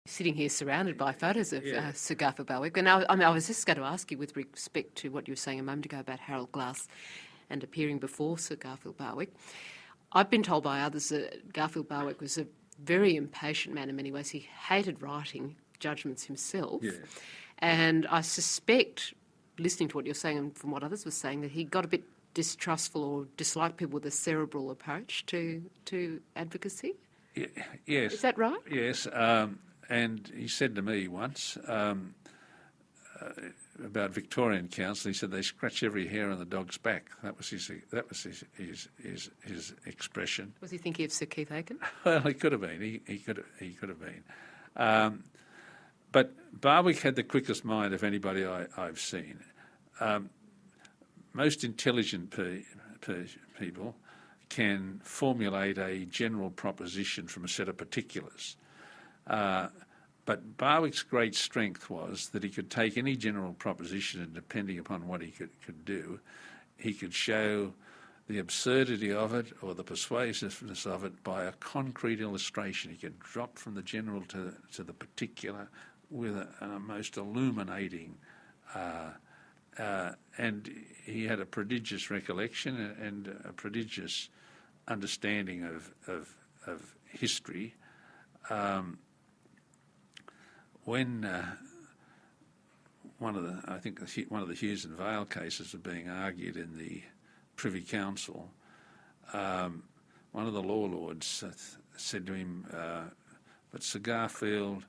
Sitting here surrounded by photos of Sir Garfield Barwick. And I was just going to ask you with respect to what you were saying a moment ago about Harold Glass and appearing before Sir Garfield Barwick. I've been told by others that Garfield Barwick was a very impatient man in many ways. He hated writing judgments himself. Yeah. And I suspect, listening to what you're saying and from what others were saying, that he got a bit distrustful or disliked people with a cerebral approach to advocacy. Yeah, yes. Is that right? Yes. And he said to me once about Victorian Council, he said they scratch every hair on the dog's back. That was his expression. Was he thinking of Sir Keith Aiken? Well, he could have been. He could have been. But Barwick had the quickest mind of anybody I've seen. Most intelligent people can formulate a general proposition from a set of particulars. But Barwick's great strength was that he could take any general proposition and, depending upon what he could do, he could show the absurdity of it or the persuasiveness of it by a concrete illustration. He could drop from the general to the particular with a most illuminating and he had a prodigious recollection and a prodigious understanding of history. When one of the Hughes and Vale cases were being argued in the Privy Council, one of the law lords said to him, "But Sir Garfield,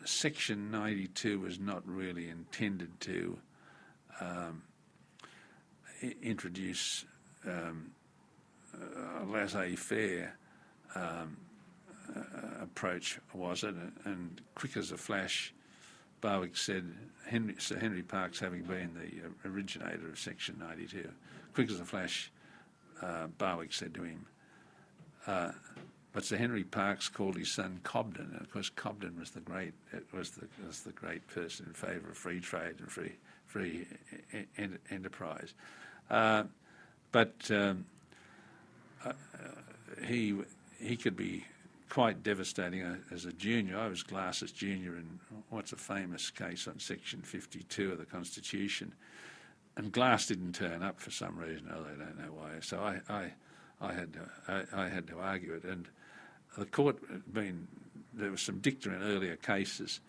Section 92 was not really intended to introduce a laissez-faire approach, was it?" And quick as a flash, Barwick said, Sir Henry Parkes having been the originator of Section 92, quick as a flash, Barwick said to him, but Sir Henry Parkes called his son Cobden, and of course Cobden was the great person in favour of free trade and free enterprise. But he could be quite devastating as a junior. I was Glass's junior in what's a famous case on Section 52 of the Constitution, and Glass didn't turn up for some reason. I don't know why. So I had to argue it, and the court there was some dicta in earlier cases,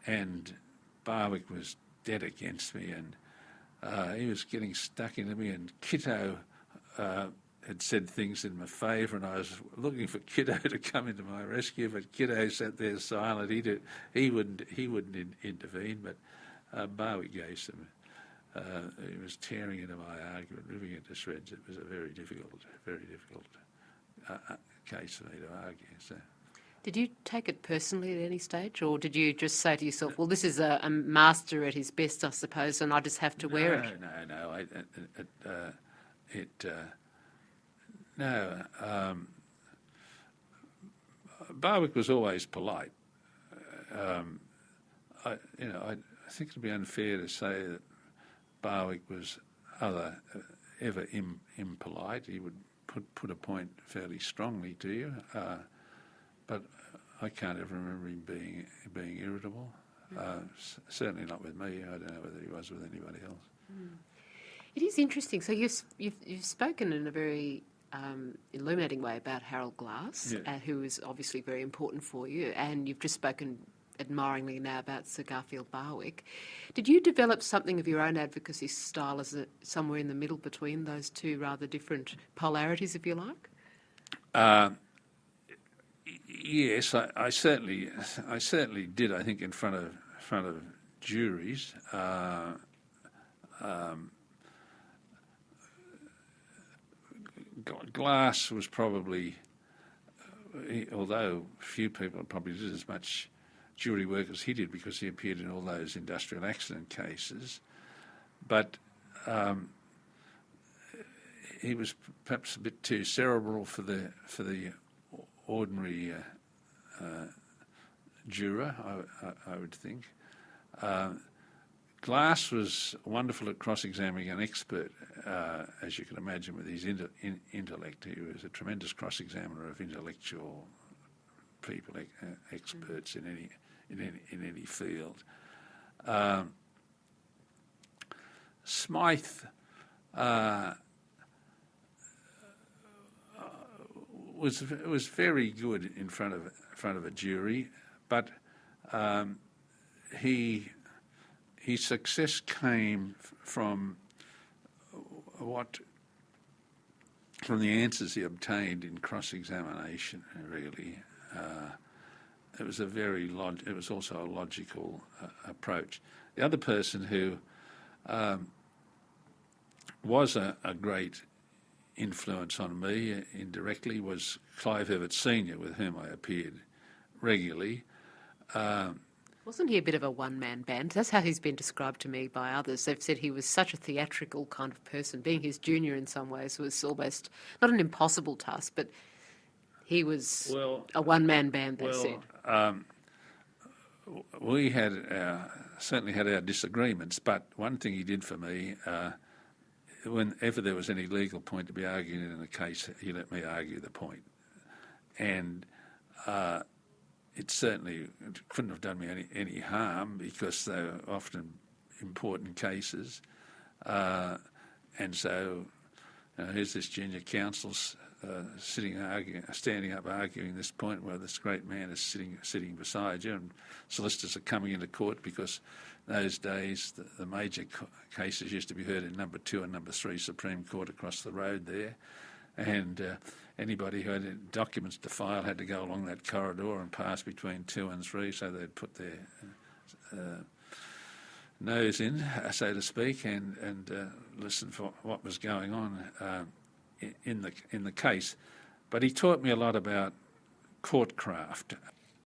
and Barwick was dead against me, and he was getting stuck into me, and Kitto had said things in my favour, and I was looking for Kiddo to come into my rescue, but Kiddo sat there silent. He wouldn't intervene, but Barwick gave some. He was tearing into my argument, ripping it to shreds. It was a very difficult case for me to argue. So. Did you take it personally at any stage, or did you just say to yourself, well, this is a master at his best, I suppose, and I just have to wear it? No. Barwick was always polite. I think it would be unfair to say that Barwick was ever impolite. He would put a point fairly strongly to you, but I can't ever remember him being irritable. Certainly not with me. I don't know whether he was with anybody else. It is interesting. So you've spoken in a very illuminating way about Harold Glass, who is obviously very important for you, and you've just spoken admiringly now about Sir Garfield Barwick. Did you develop something of your own advocacy style as somewhere in the middle between those two rather different polarities, if you like? Yes, I certainly did. I think in front of juries. Glass was probably, although few people probably did as much jury work as he did because he appeared in all those industrial accident cases, but he was perhaps a bit too cerebral for the ordinary juror, I would think. Glass was wonderful at cross-examining an expert, as you can imagine, with his intellect. He was a tremendous cross-examiner of intellectual people, experts in any field. Smythe was very good in front of a jury, but his success came from the answers he obtained in cross-examination. Really, it was it was also a logical approach. The other person who was a great influence on me indirectly was Clive Everett Sr., with whom I appeared regularly. Wasn't he a bit of a one-man band? That's how he's been described to me by others. They've said he was such a theatrical kind of person. Being his junior in some ways was almost not an impossible task, but he was a one-man band, they said. We certainly had our disagreements, but one thing he did for me, whenever there was any legal point to be argued in a case, he let me argue the point. And it certainly couldn't have done me any harm, because they were often important cases. And so here's this junior counsel standing up arguing this point where this great man is sitting beside you, and solicitors are coming into court because those days the major cases used to be heard in number 2 and number 3 Supreme Court across the road there, and anybody who had documents to file had to go along that corridor and pass between 2 and 3, so they'd put their nose in, so to speak, and listen for what was going on in the case. But he taught me a lot about courtcraft.